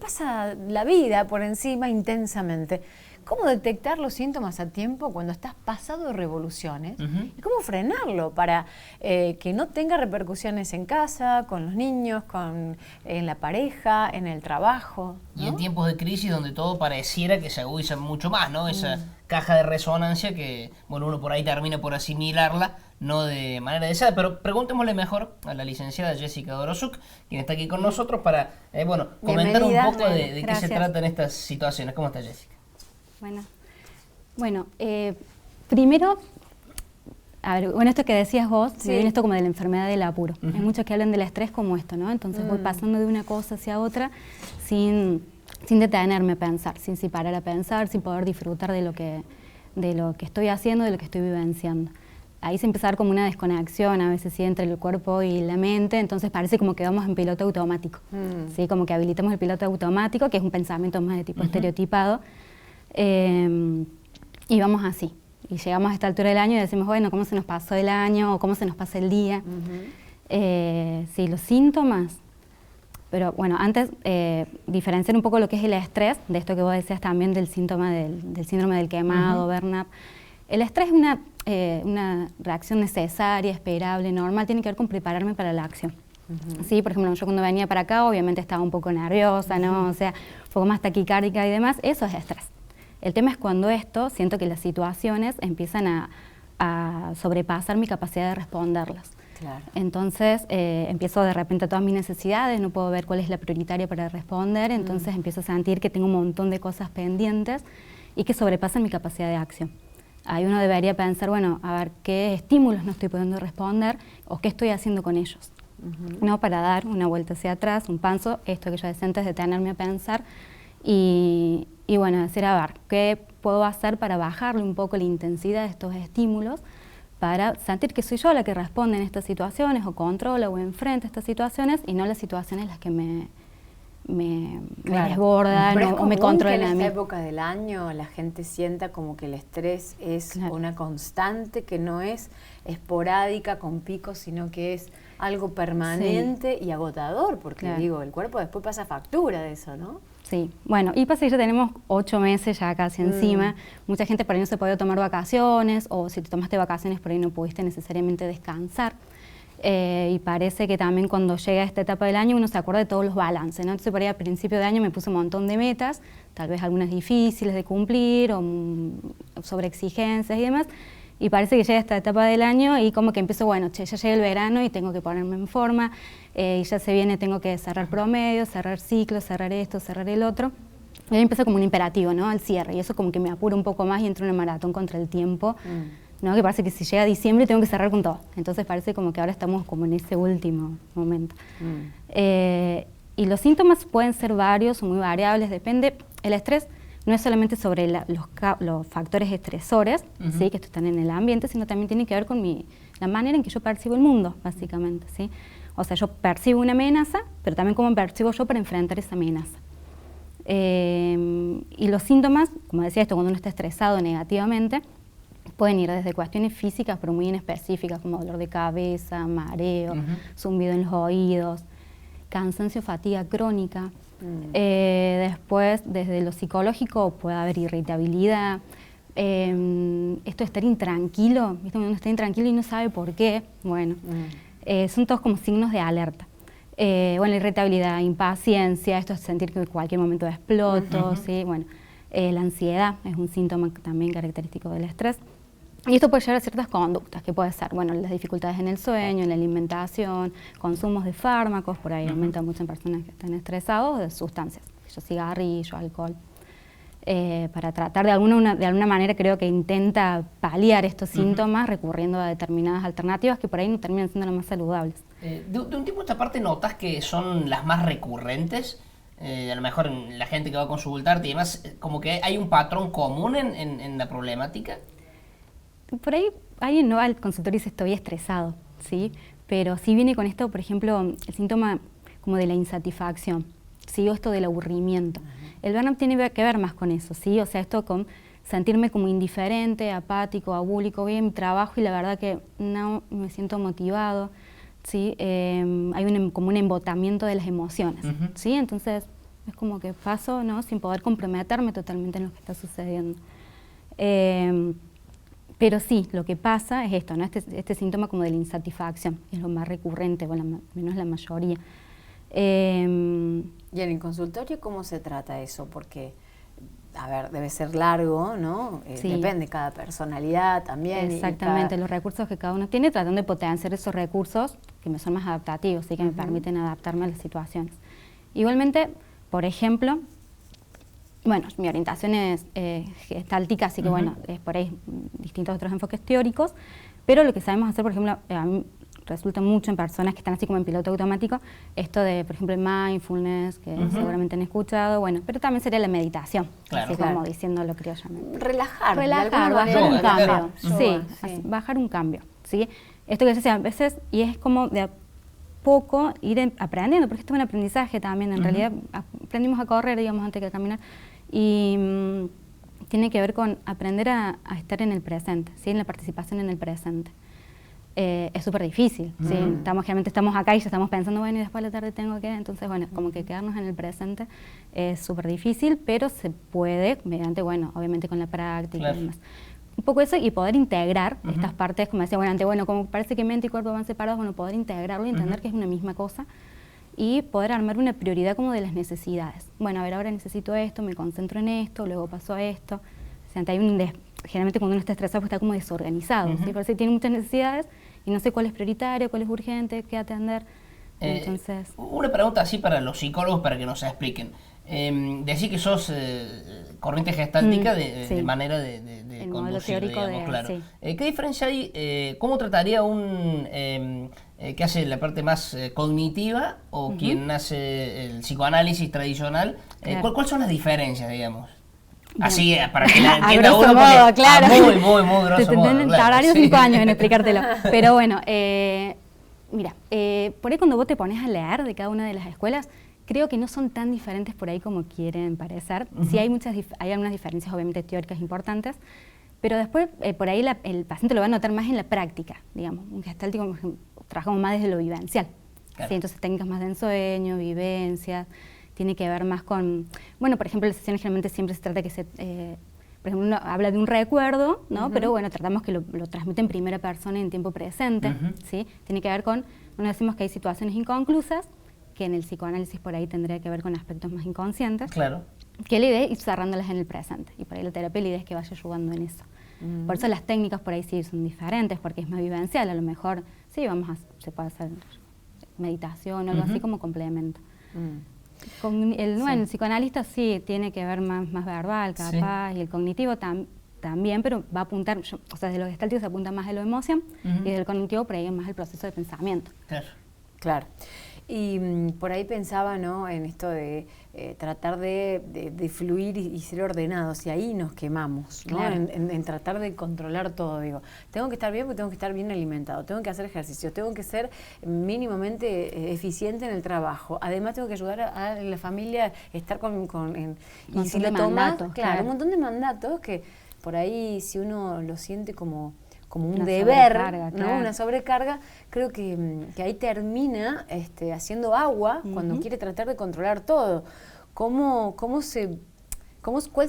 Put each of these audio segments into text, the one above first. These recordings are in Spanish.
pasa la vida por encima intensamente. ¿Cómo detectar los síntomas a tiempo cuando estás pasado de revoluciones? ¿Y cómo frenarlo para que no tenga repercusiones en casa, con los niños, en la pareja, en el trabajo, ¿no? Y en tiempos de crisis donde todo pareciera que se agudiza mucho más, ¿no? Esa caja de resonancia que, bueno, uno por ahí termina por asimilarla, no de manera deseada. Pero preguntémosle mejor a la licenciada Jessica Dorosuk, quien está aquí con nosotros, para, bueno, comentar un poco de qué se tratan estas situaciones. ¿Cómo está, Jessica? Bueno, primero, a ver, bueno, esto que decías vos, Sí. viene esto como de la enfermedad del apuro. Hay muchos que hablan del estrés como esto, ¿no? Entonces voy pasando de una cosa hacia otra sin detenerme a pensar, sin parar a pensar, sin poder disfrutar de lo que estoy haciendo, de lo que estoy vivenciando. Ahí se empieza a dar como una desconexión a veces, ¿sí?, entre el cuerpo y la mente, entonces parece como que vamos en piloto automático, ¿sí? Como que habilitamos el piloto automático, que es un pensamiento más de tipo estereotipado. Y vamos así, y llegamos a esta altura del año y decimos, bueno, ¿cómo se nos pasó el año o cómo se nos pasa el día? Sí, los síntomas, pero bueno, antes diferenciar un poco lo que es el estrés, de esto que vos decías también del síntoma del síndrome del quemado, burnout. El estrés es una reacción necesaria, esperable, normal, tiene que ver con prepararme para la acción. Sí, por ejemplo, yo cuando venía para acá obviamente estaba un poco nerviosa, ¿no? O sea, un poco más taquicárdica y demás, eso es estrés. El tema es cuando siento que las situaciones empiezan a sobrepasar mi capacidad de responderlas. Claro. Entonces empiezo de repente a todas mis necesidades, no puedo ver cuál es la prioritaria para responder, entonces empiezo a sentir que tengo un montón de cosas pendientes y que sobrepasan mi capacidad de acción. Ahí uno debería pensar, bueno, a ver qué estímulos no estoy pudiendo responder o qué estoy haciendo con ellos. No, para dar una vuelta hacia atrás, un paso, esto que yo decía antes, detenerme a pensar y bueno, decir, a ver, ¿qué puedo hacer para bajarle un poco la intensidad de estos estímulos para sentir que soy yo la que responde en estas situaciones o controla o enfrenta estas situaciones y no las situaciones las que me desbordan o me controlan a mí? En esta época del año la gente sienta como que el estrés es una constante, que no es esporádica con picos, sino que es algo permanente y agotador, porque digo, el cuerpo después pasa factura de eso, ¿no? Sí, bueno, y pasa que ya tenemos 8 meses ya casi encima. Mucha gente por ahí no se puede tomar vacaciones, o si te tomaste vacaciones por ahí no pudiste necesariamente descansar. Y parece que también cuando llega esta etapa del año uno se acuerda de todos los balances, ¿no? Entonces por ahí a principio de año me puse un montón de metas, tal vez algunas difíciles de cumplir o sobre exigencias y demás. Y parece que llega esta etapa del año y como que empiezo, bueno, ya llega el verano y tengo que ponerme en forma, y ya se viene, tengo que cerrar promedios, cerrar ciclos, cerrar esto, cerrar el otro. Y ahí empieza como un imperativo, ¿no?, al cierre, y eso como que me apura un poco más y entro en una maratón contra el tiempo, ¿no?, que parece que si llega diciembre tengo que cerrar con todo. Entonces parece como que ahora estamos como en ese último momento. Y los síntomas pueden ser varios o muy variables, depende. El estrés no es solamente sobre los factores estresores, ¿sí?, que están en el ambiente, sino también tiene que ver con la manera en que yo percibo el mundo, básicamente, ¿sí? O sea, yo percibo una amenaza, pero también cómo percibo yo para enfrentar esa amenaza. Y los síntomas, como decía esto, cuando uno está estresado negativamente, pueden ir desde cuestiones físicas, pero muy específicas, como dolor de cabeza, mareo, zumbido en los oídos, cansancio, fatiga crónica. Después, desde lo psicológico, puede haber irritabilidad, esto de estar intranquilo, ¿viste? Uno está intranquilo y no sabe por qué. Bueno, son todos como signos de alerta. Bueno, irritabilidad, impaciencia, esto es sentir que en cualquier momento exploto, ¿sí? Bueno, la ansiedad es un síntoma también característico del estrés. Y esto puede llevar a ciertas conductas, que puede ser, bueno, las dificultades en el sueño, en la alimentación, consumos de fármacos, por ahí aumenta mucho en personas que están estresados, de sustancias, cigarrillo, alcohol. Para tratar de alguna manera, creo que intenta paliar estos síntomas recurriendo a determinadas alternativas que por ahí no terminan siendo las más saludables. De un tiempo a esta parte, ¿notas que son las más recurrentes? A lo mejor en la gente que va a consultarte y demás, como que hay un patrón común en la problemática. Por ahí alguien no va al consultorio y dice estoy estresado, ¿sí? Pero sí viene con esto, por ejemplo, el síntoma como de la insatisfacción, ¿sí? O esto del aburrimiento. El burnout tiene que ver más con eso, ¿sí? O sea, esto con sentirme como indiferente, apático, abúlico, voy a mi trabajo y la verdad que no me siento motivado, ¿sí? Hay como un embotamiento de las emociones, ¿sí? Entonces Es como que paso, ¿no? Sin poder comprometerme totalmente en lo que está sucediendo. Pero sí, lo que pasa es esto, ¿no? Este síntoma como de la insatisfacción, es lo más recurrente, bueno, menos la mayoría. ¿Y en el consultorio cómo se trata eso? Porque, a ver, debe ser largo, ¿no? Sí. Depende de cada personalidad también. Exactamente, los recursos que cada uno tiene, tratando de potenciar esos recursos que me son más adaptativos, ¿sí? Que me permiten adaptarme a las situaciones. Igualmente, por ejemplo, bueno, mi orientación es gestáltica, así que bueno, es por ahí distintos otros enfoques teóricos, pero lo que sabemos hacer, por ejemplo, a mí resulta mucho en personas que están así como en piloto automático, esto de, por ejemplo, el mindfulness, que seguramente han escuchado, bueno, pero también sería la meditación, claro, así como diciéndolo criollamente. Relajar, bajar un cambio, sí. Bajar un cambio, ¿sí? Esto que se hace a veces, y es como de a poco ir aprendiendo, porque esto es un aprendizaje también, en realidad aprendimos a correr, digamos, antes que a caminar, y tiene que ver con aprender a estar en el presente, ¿sí? En la participación en el presente. Es súper difícil, ¿sí? Generalmente estamos acá y ya estamos pensando, bueno, y después de la tarde tengo que, entonces, bueno, como que quedarnos en el presente es súper difícil, pero se puede mediante, bueno, obviamente con la práctica y demás. Un poco eso y poder integrar estas partes, como decía, bueno, antes, bueno, como parece que mente y cuerpo van separados, bueno, poder integrarlo y entender que es una misma cosa y poder armar una prioridad como de las necesidades. Bueno, a ver, ahora necesito esto, me concentro en esto, luego paso a esto. O sea, hay generalmente cuando uno está estresado pues está como desorganizado, ¿sí? Por eso tiene muchas necesidades y no sé cuál es prioritario, cuál es urgente, qué atender. Entonces, una pregunta así para los psicólogos para que nos expliquen. Decís que sos corriente gestáltica de manera de conducir, digamos, claro. Sí. ¿Qué diferencia hay? ¿Cómo trataría que hace la parte más cognitiva o quien hace el psicoanálisis tradicional? Claro. ¿Cuáles son las diferencias, digamos? Bien. Así, para que la entienda grosso uno, modo, claro. muy grosso modo. Tardaría 5 años en explicártelo. Pero bueno, mira, por ahí cuando vos te pones a leer de cada una de las escuelas, creo que no son tan diferentes por ahí como quieren parecer. Sí hay algunas diferencias obviamente teóricas importantes, pero después por ahí el paciente lo va a notar más en la práctica, digamos. Un gestáltico, por ejemplo, trabajamos más desde lo vivencial. Claro. ¿Sí? Entonces técnicas más de ensueño, vivencias, tiene que ver más con, bueno, por ejemplo, las sesiones generalmente siempre se trata que por ejemplo, uno habla de un recuerdo, ¿no? Pero bueno, tratamos que lo transmite en primera persona en tiempo presente, ¿sí? Tiene que ver con, bueno, decimos que hay situaciones inconclusas, que en el psicoanálisis por ahí tendría que ver con aspectos más inconscientes. Claro. Que la idea es ir cerrándolas en el presente, y por ahí la terapia la idea es que vaya ayudando en eso. Por eso las técnicas por ahí sí son diferentes, porque es más vivencial, a lo mejor sí, se puede hacer meditación o algo así como complemento. Con el psicoanalista sí tiene que ver más verbal, capaz, y el cognitivo también, pero va a apuntar, o sea, desde los gestálticos se apunta más a lo emoción, y desde el cognitivo por ahí es más el proceso de pensamiento. Claro. Y por ahí pensaba, ¿no?, en esto de tratar de fluir y ser ordenados, y ahí nos quemamos, ¿no? Claro. En tratar de controlar todo, digo, tengo que estar bien porque tengo que estar bien alimentado, tengo que hacer ejercicio, tengo que ser mínimamente eficiente en el trabajo, además tengo que ayudar a la familia, estar y si lo tomas, claro, un montón de mandatos que por ahí si uno lo siente como un una deber, sobrecarga, ¿no? claro. Una sobrecarga, creo que ahí termina haciendo agua cuando quiere tratar de controlar todo. ¿Cuál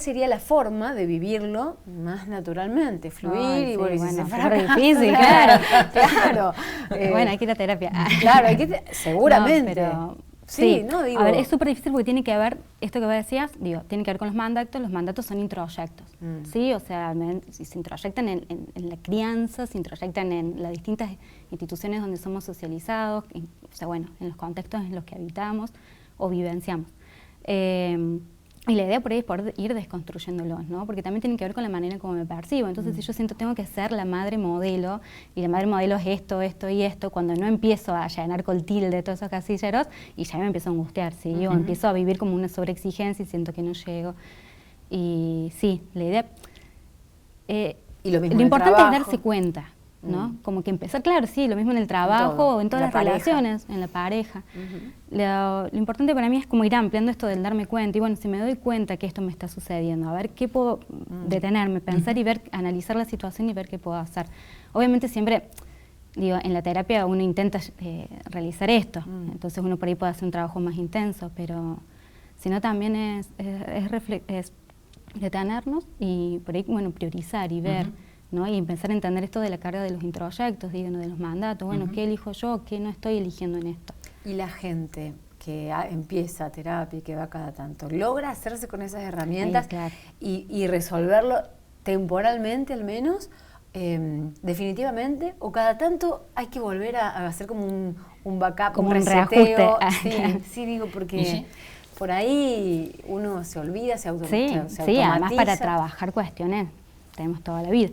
sería la forma de vivirlo más naturalmente? Fluir y es difícil, claro. Claro. Bueno, hay que ir a terapia. Claro, seguramente. No, pero sí, ¿no? Digo, a ver, es súper difícil porque tiene que ver, esto que vos decías, tiene que ver con los mandatos son introyectos, ¿sí? O sea, se introyectan en la crianza, se introyectan en las distintas instituciones donde somos socializados, o sea, bueno, en los contextos en los que habitamos o vivenciamos. Y la idea por ahí es poder ir desconstruyéndolos, ¿no? Porque también tiene que ver con la manera en cómo me percibo. Entonces, si yo siento tengo que ser la madre modelo, y la madre modelo es esto, esto y esto, cuando no empiezo a llenar con tilde todos esos casilleros, y ya me empiezo a angustiar, ¿sí? O empiezo a vivir como una sobreexigencia y siento que no llego. Y sí, la idea... y lo importante es darse cuenta, ¿no? Como que empezar, claro, sí, lo mismo en el trabajo, o en todas las relaciones, en la pareja. Lo importante para mí es como ir ampliando esto del darme cuenta, y bueno, si me doy cuenta que esto me está sucediendo, a ver qué puedo detenerme, pensar y ver, analizar la situación y ver qué puedo hacer. Obviamente siempre, en la terapia uno intenta realizar esto, entonces uno por ahí puede hacer un trabajo más intenso, pero sino también es detenernos y por ahí, bueno, priorizar y ver, ¿no? Y empezar a entender esto de la carga de los introyectos, digo, ¿no? De los mandatos, bueno, ¿qué elijo yo? ¿Qué no estoy eligiendo en esto? Y la gente que empieza terapia y que va cada tanto, ¿logra hacerse con esas herramientas claro. y resolverlo temporalmente al menos, definitivamente? ¿O cada tanto hay que volver a hacer como un backup, como un reseteo? Sí, sí, digo, porque por ahí uno se olvida, se automatiza. Sí, además para trabajar cuestiones tenemos toda la vida.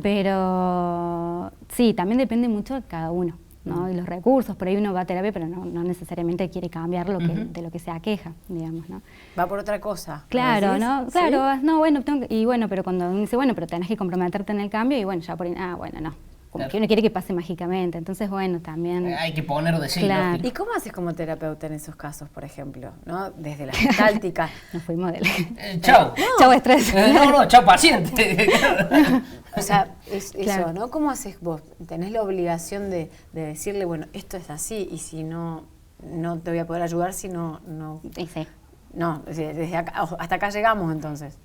Pero sí, también depende mucho de cada uno, ¿no? Y los recursos, por ahí uno va a terapia, pero no necesariamente quiere cambiar de lo que se aqueja, digamos, ¿no? Va por otra cosa. Claro, ¿no? ¿Sí? Claro, no, bueno, pero cuando uno dice, bueno, pero tenés que comprometerte en el cambio, y bueno, ya por ahí, bueno, no. Como que uno quiere que pase mágicamente, entonces bueno, también... Hay que poner de sí. Claro. ¿Y cómo haces como terapeuta en esos casos, por ejemplo? ¿No? Desde la gestáltica. Nos fuimos de la... Chau. Chau estrés. Chau paciente. O sea, es claro. eso, ¿no? ¿Cómo haces vos? Tenés la obligación de decirle, bueno, esto es así, y si no te voy a poder ayudar si no... Sí. No, desde acá, hasta acá llegamos entonces.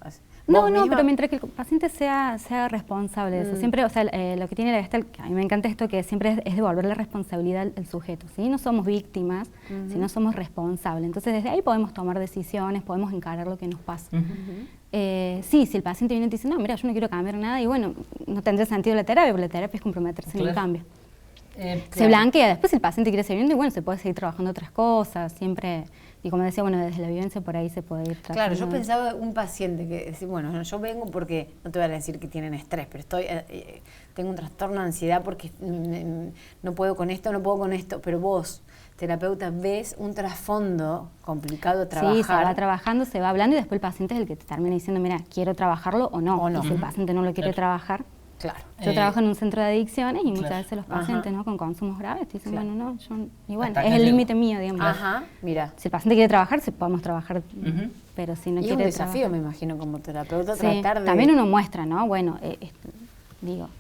No, pero mientras que el paciente sea responsable de eso. Siempre, o sea, lo que tiene la Gestalt, que a mí me encanta esto, que siempre es devolver la responsabilidad al sujeto, ¿sí? No somos víctimas, sino somos responsables. Entonces, desde ahí podemos tomar decisiones, podemos encarar lo que nos pasa. Sí, si el paciente viene y te dice, no, mira, yo no quiero cambiar nada, y bueno, no tendría sentido la terapia, porque la terapia es comprometerse en el cambio. Se blanquea, después si el paciente quiere seguir viendo, y bueno, se puede seguir trabajando otras cosas, siempre... Y como decía, bueno, desde la vivencia por ahí se puede ir tratando. Claro, yo pensaba un paciente que decía, bueno, yo vengo porque, no te voy a decir que tienen estrés, pero tengo un trastorno de ansiedad porque no puedo con esto, pero vos, terapeuta, ves un trasfondo complicado de trabajar. Sí, se va trabajando, se va hablando y después el paciente es el que te termina diciendo, mira, quiero trabajarlo o no. Y si el paciente no lo quiere trabajar... Claro. Yo trabajo en un centro de adicciones y muchas veces los pacientes, ¿no? Con consumos graves te dicen, bueno, no, y bueno, es el límite mío, digamos. Mira. Si el paciente quiere trabajar, podemos trabajar, pero si no quiere es un desafío, trabajar, me imagino, como terapeuta, sí, tratar de... También uno muestra, ¿no? Bueno, digo,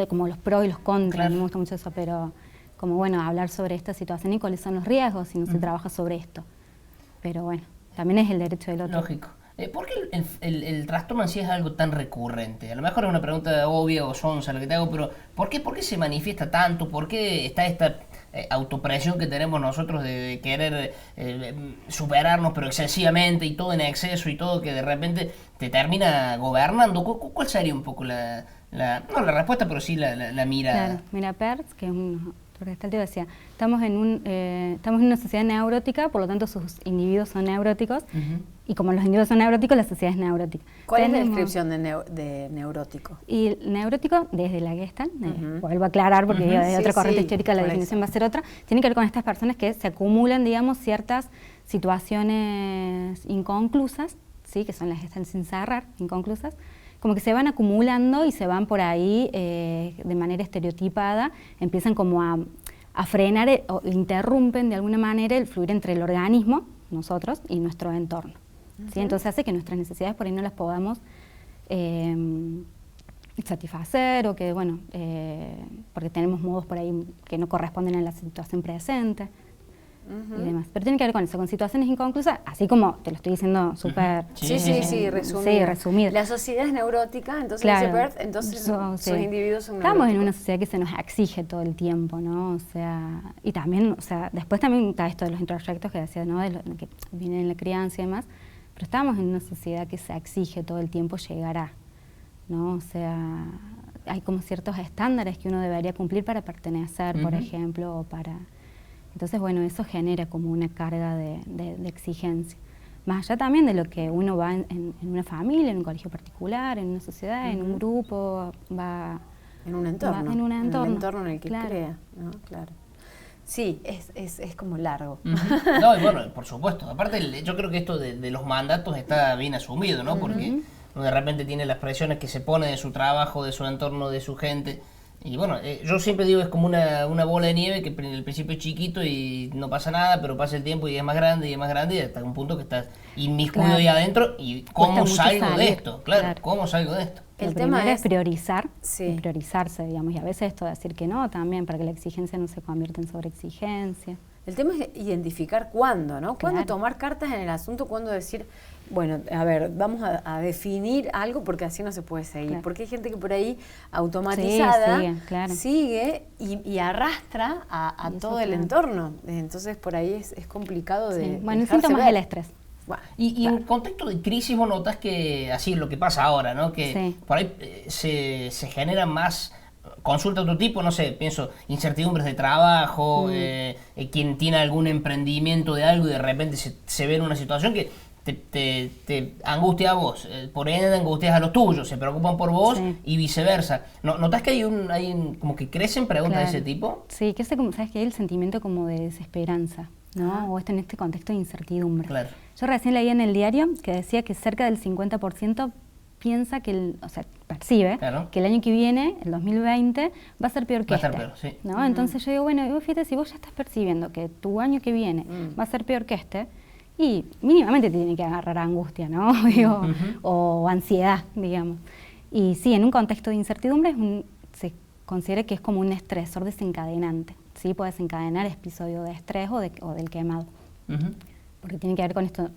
como los pros y los contras, me gusta mucho eso, pero como, bueno, hablar sobre esta situación y cuáles son los riesgos si no se trabaja sobre esto. Pero bueno, también es el derecho del otro. Lógico. ¿Por qué el trastorno en sí es algo tan recurrente? A lo mejor es una pregunta obvia o sonsa lo que te hago, pero ¿por qué se manifiesta tanto? ¿Por qué está esta autopresión que tenemos nosotros de querer superarnos pero excesivamente y todo en exceso y todo que de repente te termina gobernando? ¿Cuál sería un poco no la respuesta, pero sí la mirada? Claro, mira, Pertz, que es un gestáltico, decía, estamos en una sociedad neurótica, por lo tanto sus individuos son neuróticos, y como los individuos son neuróticos, la sociedad es neurótica. ¿Cuál es la descripción de neurótico? Y el neurótico, desde la Gestalt, vuelvo a aclarar porque de otra corriente histórica la definición va a ser otra, tiene que ver con estas personas que se acumulan, digamos, ciertas situaciones inconclusas, ¿sí? Que son las Gestalt sin cerrar, inconclusas, como que se van acumulando y se van por ahí de manera estereotipada, empiezan como a frenar o interrumpen de alguna manera el fluir entre el organismo, nosotros, y nuestro entorno. ¿Sí? Entonces hace que nuestras necesidades por ahí no las podamos satisfacer o que, bueno, porque tenemos modos por ahí que no corresponden a la situación presente. Y demás. Pero tiene que ver con eso, con situaciones inconclusas, así como te lo estoy diciendo súper... Sí, resumida. La sociedad es neurótica, entonces, claro, entonces sus individuos son neuróticos. Estamos en una sociedad que se nos exige todo el tiempo, ¿no? O sea, y también, o sea, después también está esto de los introyectos que decía, ¿no? De lo que viene en la crianza y demás, pero estamos en una sociedad que se exige todo el tiempo llegar a, ¿no? O sea, hay como ciertos estándares que uno debería cumplir para pertenecer, por ejemplo, o para... Entonces, bueno, eso genera como una carga de exigencia. Más allá también de lo que uno va en una familia, en un colegio particular, en una sociedad, en un grupo, va... En un entorno. En un entorno. En el entorno en el que claro. crea, ¿no? Claro. Sí, es como largo. No, y bueno, por supuesto. Aparte, yo creo que esto de los mandatos está bien asumido, ¿no? Porque uno de repente tiene las presiones que se pone de su trabajo, de su entorno, de su gente... Y bueno, yo siempre digo es como una bola de nieve que en el principio es chiquito y no pasa nada, pero pasa el tiempo y es más grande y es más grande y hasta un punto que estás inmiscuido ahí adentro y ¿cómo salgo de esto? Claro, ¿cómo salgo de esto? El tema es priorizar, priorizarse, digamos, y a veces esto de decir que no también, para que la exigencia no se convierta en sobreexigencia. El tema es identificar cuándo, ¿no? Cuándo Claro. tomar cartas en el asunto, cuándo decir, bueno, a ver, vamos a definir algo porque así no se puede seguir. Claro. Porque hay gente que por ahí automatizada Sí, sigue, claro. sigue y arrastra a Y eso, todo el claro. entorno. Entonces por ahí es complicado de Sí. Bueno, el dejarse síntoma es ver. el estrés. Bueno, Y en contexto de crisis vos notas que así es lo que pasa ahora, ¿no? Que Sí. por ahí se generan más consultas de otro tipo, no sé, pienso, incertidumbres de trabajo, quien tiene algún emprendimiento de algo y de repente se ve en una situación que te angustia a vos, por ende angustias a los tuyos, se preocupan por vos Sí. y viceversa. ¿Notas que como que crecen preguntas de Claro. ese tipo? Sí, que como, ¿sabes qué? Hay el sentimiento como de desesperanza, ¿no? Ajá. O en este contexto de incertidumbre. Claro. Yo recién leí en el diario que decía que cerca del 50% piensa que, o sea, percibe Claro. que el año que viene, el 2020, va a ser peor que Va a estar este. peor, sí. ¿No? Entonces yo digo, bueno, vos fíjate, si vos ya estás percibiendo que tu año que viene va a ser peor que este, y mínimamente te tiene que agarrar angustia, ¿no? Digo, o ansiedad, digamos. Y sí, en un contexto de incertidumbre se considera que es como un estresor desencadenante. Sí, puede desencadenar episodio de estrés o del quemado. Ujú. Porque tiene que ver con esto,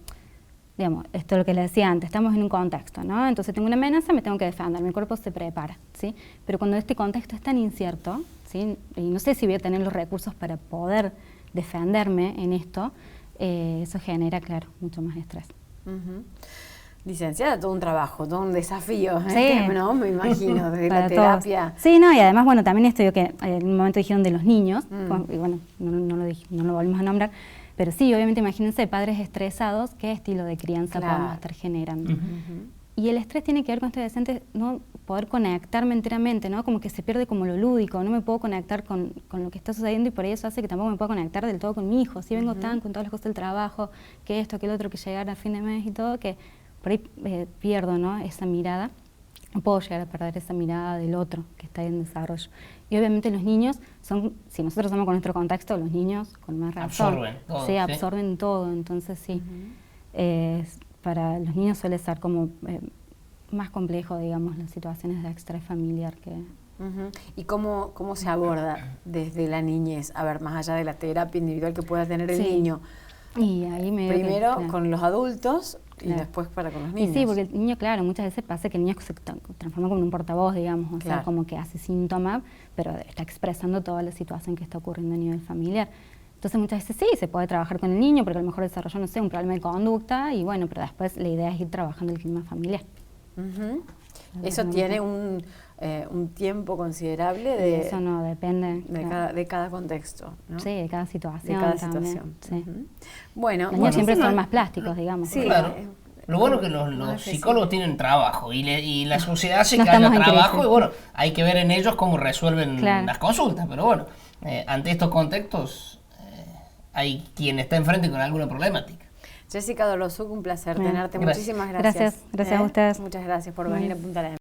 digamos, esto es lo que le decía antes, estamos en un contexto, ¿no? Entonces tengo una amenaza, me tengo que defender, mi cuerpo se prepara, ¿sí? Pero cuando este contexto es tan incierto, ¿sí? Y no sé si voy a tener los recursos para poder defenderme en esto, eso genera, claro, mucho más estrés. Ujú. Licenciada, todo un trabajo, todo un desafío, Sí. ¿no? Me imagino, de la Para terapia. todos. Sí, no, y además, bueno, también esto que en un momento dijeron de los niños, y bueno, no lo volvimos a nombrar, pero sí, obviamente imagínense padres estresados, ¿qué estilo de crianza Claro. podemos estar generando? Y el estrés tiene que ver con esto de decente, no poder conectarme enteramente, ¿no? Como que se pierde como lo lúdico, no me puedo conectar con lo que está sucediendo y por eso hace que tampoco me pueda conectar del todo con mi hijo. Si vengo tan con todas las cosas del trabajo, que esto, que el otro, que llegar a fin de mes y todo, que por ahí pierdo, ¿no? Esa mirada. No puedo llegar a perder esa mirada del otro que está en desarrollo. Y obviamente los niños son, si nosotros somos con nuestro contexto, los niños con más razón. Absorben todo, Sí, ¿sí? absorben todo, entonces sí. Para los niños suele ser como más complejo, digamos, las situaciones de estrés familiar que... Ujú. ¿Y cómo se aborda desde la niñez? A ver, más allá de la terapia individual que pueda tener el Sí. niño. Y ahí me Primero claro. con los adultos y Claro. después para con los Y niños. sí, porque el niño, claro, muchas veces pasa que el niño se transforma como en un portavoz, digamos, o Claro. sea, como que hace síntomas, pero está expresando toda la situación que está ocurriendo a nivel familiar. Entonces muchas veces sí, se puede trabajar con el niño porque a lo mejor desarrolló, no sé, un problema de conducta y bueno, pero después la idea es ir trabajando el clima familiar. Ujú. Eso tiene un tiempo considerable de, Eso no depende claro. de cada contexto, ¿no? Sí, de cada De situación cada también. situación. Sí. Ujú. Bueno, Los niños siempre buenísimo. son más plásticos, digamos. Sí. Claro. eh, Lo bueno es que más los accesible. psicólogos tienen trabajo y la sociedad hace No que haya estamos en trabajo crisis. y bueno, hay que ver en ellos cómo resuelven Claro. las consultas, pero bueno, ante estos contextos hay quien está enfrente con alguna problemática. Jessica Dolosuc, un placer Bien. tenerte. Gracias. Muchísimas gracias. Gracias a ustedes. Muchas gracias por venir a Punta Arenas.